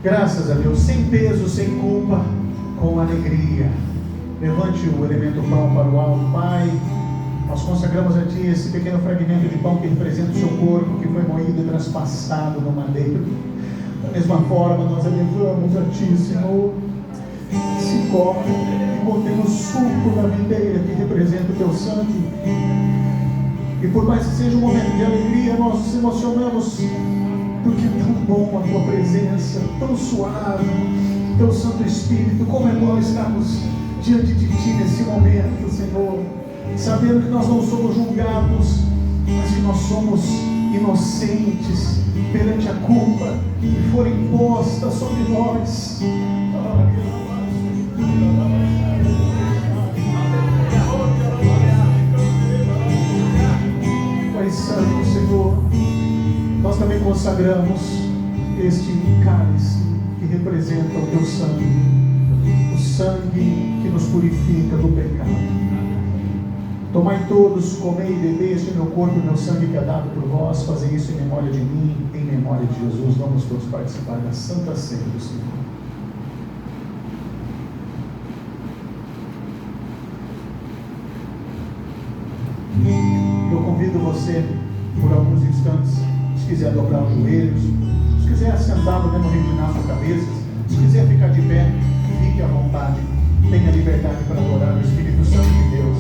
Graças a Deus, sem peso, sem culpa, com alegria. Levante o elemento pão para o alto. Pai, nós consagramos a Ti esse pequeno fragmento de pão que representa o Seu corpo, que foi moído e traspassado no madeiro. Da mesma forma, nós elevamos a Ti, Senhor, esse copo e contém o suco da videira que representa o Teu sangue. E por mais que seja um momento de alegria, nós nos emocionamos, porque é tão bom a Tua presença, tão suave, Teu Santo Espírito. Como é bom estarmos diante de Ti nesse momento, Senhor, sabendo que nós não somos julgados, mas que nós somos inocentes perante a culpa que for imposta sobre nós. Pai Santo, Senhor, nós também consagramos este cálice que representa o Teu sangue, o sangue que nos purifica do pecado. Tomai todos, comei e bebei este meu corpo e meu sangue que é dado por vós. Fazei isso em memória de mim, em memória de Jesus. Vamos todos participar da Santa Ceia do Senhor. Eu convido você, por alguns instantes, se quiser dobrar os joelhos, se quiser assentar, podemos reclinar sua cabeça, se quiser ficar de pé, fique à vontade, tenha liberdade para adorar o Espírito Santo de Deus.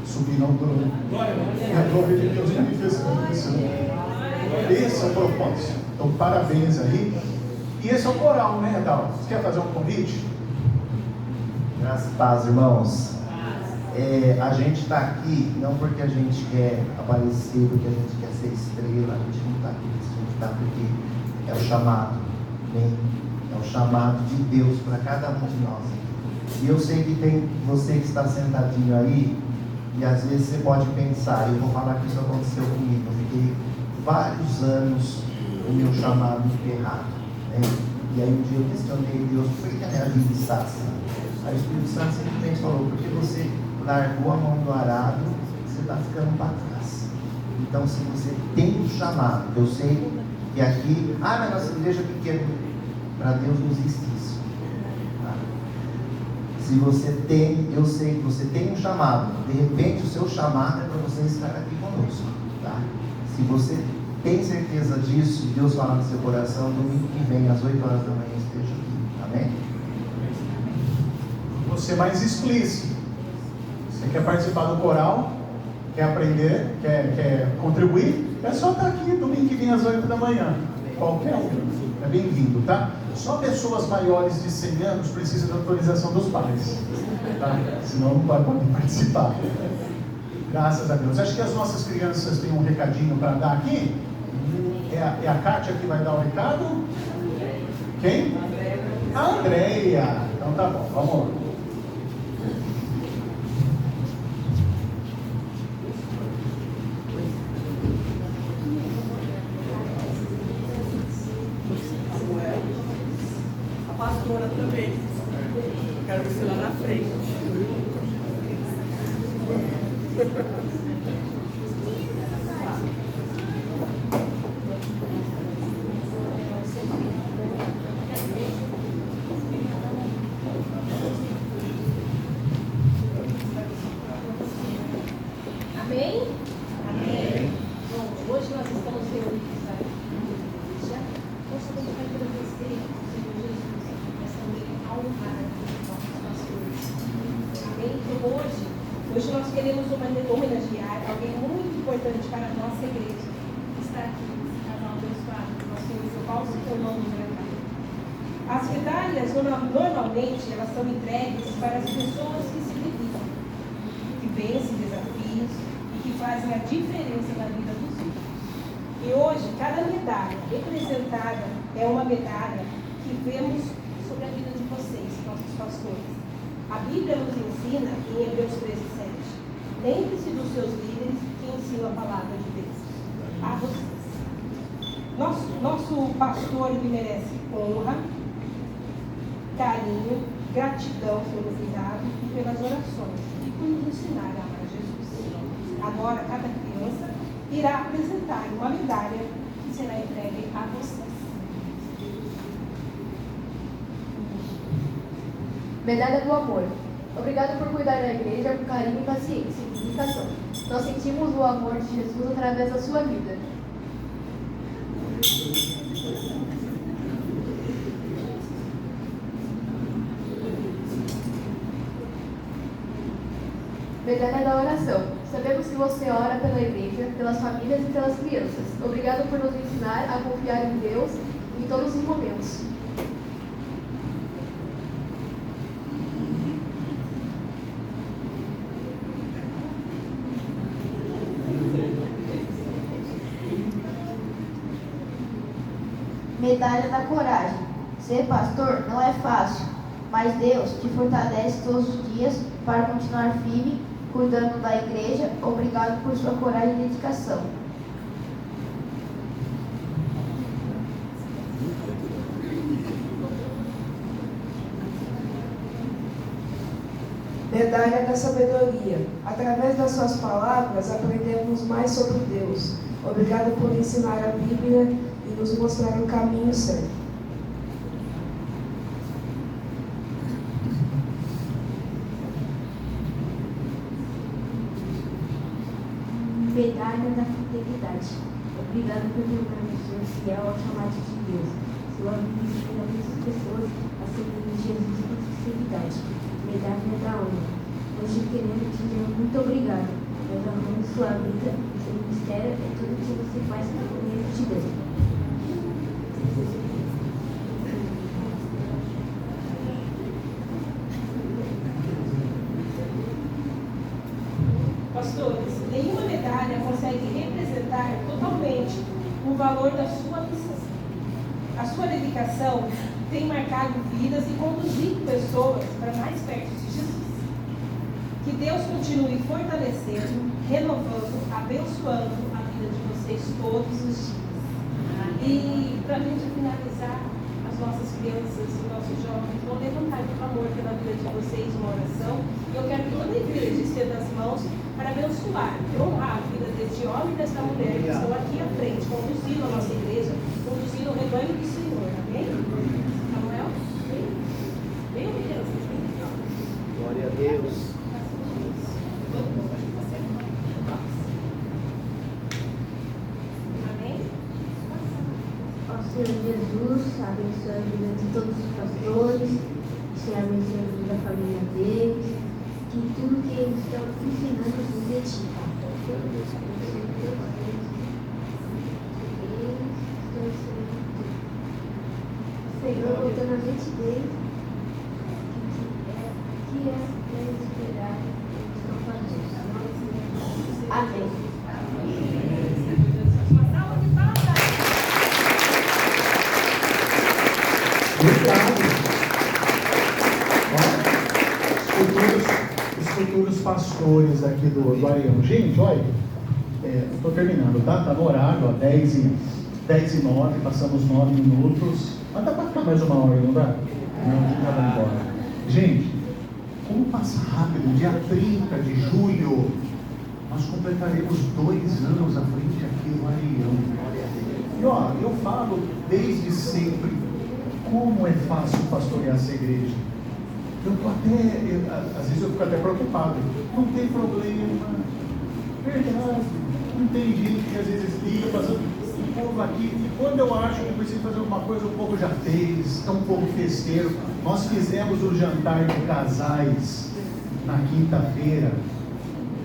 Subindo ao trono e a glória de Deus manifestando esse mundo. Esse é o propósito. Então, parabéns aí. E esse é o coral, né, Edal? Você quer fazer um convite? Graças a Deus, irmãos. A gente está aqui não porque a gente quer aparecer, porque a gente quer ser estrela. A gente não está aqui, a gente está porque é o chamado, né? É o chamado de Deus para cada um de nós. E eu sei que tem você que está sentadinho aí. E às vezes você pode pensar, eu vou falar que isso aconteceu comigo. Eu fiquei vários anos o meu chamado enterrado, né? E aí um dia eu questionei Deus, por que a minha vida está assim? Aí o Espírito Santo simplesmente falou, porque você largou a mão do arado, você está ficando para trás. Então se você tem um chamado, eu sei que aqui, mas nossa igreja é pequena, para Deus não existe isso. Se você tem, eu sei que você tem um chamado, de repente o seu chamado é para você estar aqui conosco, tá? Se você tem certeza disso, Deus fala no seu coração, domingo que vem, às 8 horas da manhã, esteja aqui, amém? Você mais explícito. Você quer participar do coral? Quer aprender? Quer contribuir? É só estar aqui, domingo que vem, às 8 da manhã. Qualquer um. É bem-vindo, tá? Só pessoas maiores de 100 anos precisam da autorização dos pais, tá? Senão não vai poder participar. Graças a Deus. Acho que as nossas crianças têm um recadinho para dar aqui. É a Kátia que vai dar o recado? Quem? A Andréia. Então tá bom, vamos lá. A pastora também. Quero você lá na frente. Amém? Amém. Bom, hoje nós estamos reunidos aqui na igreja. Nós também vai agradecer ao Senhor Jesus, mas também honrar os nossos pastores. Amém? Então hoje nós queremos homenagear alguém muito importante para a nossa igreja, que está aqui, esse casal abençoado, nosso Senhor Paulo se tornou no mercado. As medalhas, normalmente, elas são entregues para as pessoas que se dedicam, que vencem desafios e que fazem a diferença na vida dos outros. E hoje, cada medalha representada é uma medalha que vemos sobre a vida de vocês, nossos pastores. A Bíblia nos ensina em Hebreus 13:7. Lembre-se dos seus líderes que ensinam a palavra de Deus a vocês. Nosso pastor ele merece honra, carinho, gratidão pelo cuidado e pelas orações e por nos ensinar a amar Jesus. Agora, cada criança irá apresentar uma medalha que será entregue a vocês. Medalha do amor. Obrigado por cuidar da igreja com carinho e paciência e dedicação. Nós sentimos o amor de Jesus através da sua vida. Medalha da oração. Sabemos que você ora pela igreja, pelas famílias e pelas crianças. Obrigado por nos ensinar a confiar em Deus em todos os momentos. Medalha da coragem. Ser pastor não é fácil, mas Deus te fortalece todos os dias para continuar firme, cuidando da igreja. Obrigado por sua coragem e dedicação. Medalha da sabedoria. Através das suas palavras aprendemos mais sobre Deus. Obrigado por ensinar a Bíblia e nos mostrar o caminho certo. Medalha da fidelidade. Obrigado por permanecer fiel ao chamado de Deus. Sua vida inspira muitas pessoas a seguirem Jesus com sinceridade. Medalha da honra. Hoje queremos dizer muito obrigado. Nós amamos sua vida e seu ministério é tudo que você faz com o reino de Deus. Pastores, nenhuma medalha consegue representar totalmente o valor da sua missão. A sua dedicação tem marcado vidas e conduzido pessoas para mais perto de Jesus. Que Deus continue fortalecendo, renovando, abençoando a vida de vocês todos os dias. E para a gente finalizar, as nossas crianças, os nossos jovens vão levantar de amor pela vida de vocês, uma oração. E eu quero que toda a igreja estenda as mãos para abençoar e honrar a vida deste homem e desta mulher que estão aqui à frente, conduzindo a nossa igreja, conduzindo o rebanho do Senhor. Amém? Samuel? Vem, crianças. Glória a Deus. Amém? Ó Senhor Jesus, abençoe a vida de todos os pastores, Senhor, abençoe a vida da família deles, que tudo que eles estão ensinando nos dedica. Senhor, voltando a mente deles, que é esperar, eles estão fazendo. Amém. Obrigado. Os futuros pastores aqui do Areião. Gente, olha, estou terminando, tá? Está no horário, ó, 10h09, passamos 9 minutos. Mas dá para ficar mais uma hora, não dá? Não, já vai embora. Gente, como passa rápido, dia 30 de julho, nós completaremos 2 anos à frente aqui no Areião. E ó, eu falo desde sempre, como é fácil pastorear essa igreja. Às vezes eu fico até preocupado. Não tem problema. Verdade. Não tem gente que às vezes liga, passando o povo aqui. E quando eu acho que precisa fazer alguma coisa, o povo já fez. Está um pouco festeiro. Nós fizemos o jantar de casais na quinta-feira.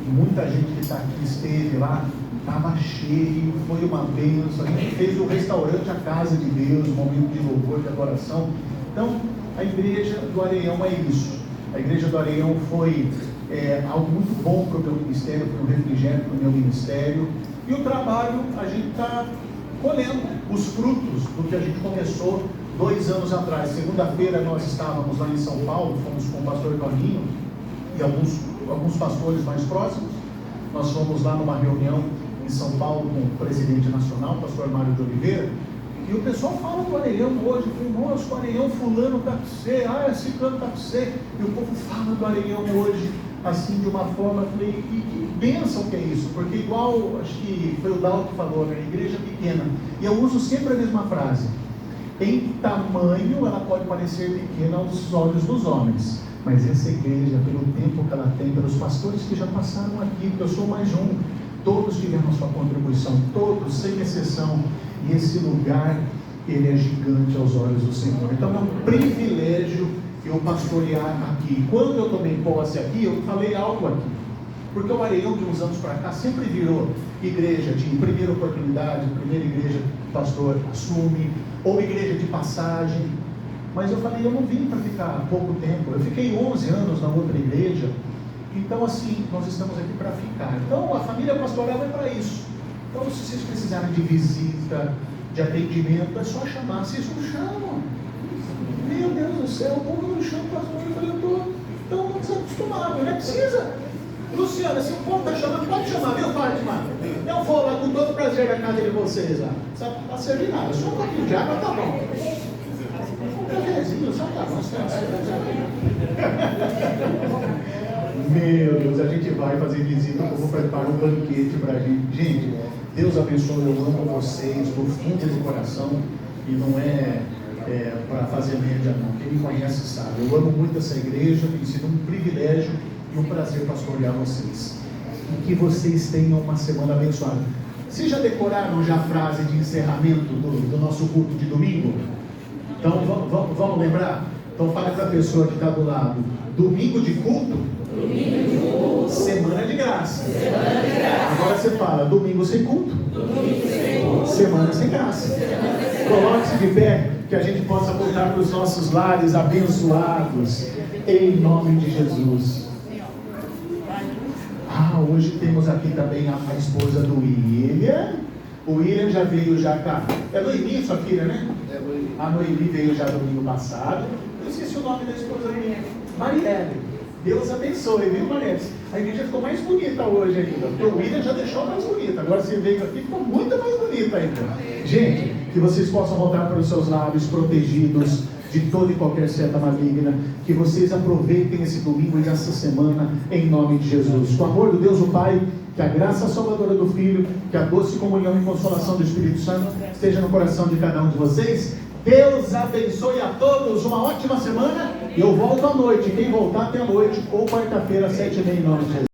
Muita gente que está aqui esteve lá. Estava cheio, foi uma bênção. A gente fez o restaurante A Casa de Deus, um momento de louvor, de adoração. Então, a igreja do Areião é isso. A igreja do Areião foi algo muito bom para o meu ministério, para o refrigério, para o meu ministério. E o trabalho, a gente está colhendo os frutos do que a gente começou 2 anos atrás. Segunda-feira nós estávamos lá em São Paulo, fomos com o pastor Toninho e alguns pastores mais próximos. Nós fomos lá numa reunião em São Paulo com o presidente nacional, o pastor Mário de Oliveira. E o pessoal fala do Areião hoje, nossa, o Areião fulano está com você, ciclano está com você. E o povo fala do Areião hoje, assim, de uma forma, falei, e que bênção que é isso, porque igual, acho que foi o Dal que falou, né, igreja pequena. E eu uso sempre a mesma frase, em tamanho ela pode parecer pequena aos olhos dos homens, mas essa igreja, pelo tempo que ela tem, pelos pastores que já passaram aqui, porque eu sou mais um, todos tiveram sua contribuição, todos, sem exceção. E esse lugar, ele é gigante aos olhos do Senhor. Então é um privilégio eu pastorear aqui. Quando eu tomei posse aqui, eu falei algo aqui. Porque o Areião, de uns anos para cá, sempre virou igreja de primeira oportunidade, primeira igreja que o pastor assume, ou igreja de passagem. Mas eu falei, eu não vim para ficar pouco tempo. Eu fiquei 11 anos na outra igreja. Então, assim, nós estamos aqui para ficar. Então, a família pastoral é para isso. Então, se vocês precisarem de visita, de atendimento, é só chamar. Vocês não chamam. Meu Deus do céu, o povo não chama o pastor. Eu falei, eu estou tão desacostumado, não precisa. Luciana, se o povo está chamando, pode chamar, viu, Fátima? Eu vou lá com todo prazer na casa de vocês lá. Não precisa para servir nada, só um pouquinho de água, tá bom. Um cafezinho, só tá bom. Meu Deus, a gente vai fazer visita, eu vou preparar um banquete para a gente. Gente, Deus abençoe, eu amo vocês do fundo do coração e não é para fazer média não. Quem me conhece sabe, eu amo muito essa igreja, tem sido um privilégio e um prazer pastorear vocês. E que vocês tenham uma semana abençoada. Vocês já decoraram já a frase de encerramento do nosso culto de domingo? Então vamos lembrar? Então fala para a pessoa que está do lado, domingo de culto? Semana de graça. Agora você fala, domingo sem culto. Semana sem graça. Coloque-se de pé, que a gente possa voltar para os nossos lares abençoados, em nome de Jesus. Hoje temos aqui também a esposa do William. O William já veio cá. É Noemi sua filha, né? A Noemi veio já domingo passado. Eu esqueci o nome da esposa dele. Marielle. Deus abençoe, viu, Marielle? A igreja ficou mais bonita hoje ainda. Porque o William já deixou mais bonita. Agora você veio aqui, ficou muito mais bonita ainda. Gente, que vocês possam voltar para os seus lábios protegidos de toda e qualquer seta maligna. Que vocês aproveitem esse domingo e essa semana em nome de Jesus. Com o amor do Deus o Pai, que a graça salvadora do Filho, que a doce comunhão e consolação do Espírito Santo esteja no coração de cada um de vocês. Deus abençoe a todos, uma ótima semana. E eu volto à noite. Quem voltar até a noite, ou quarta-feira, às 7h30, em nome de Jesus.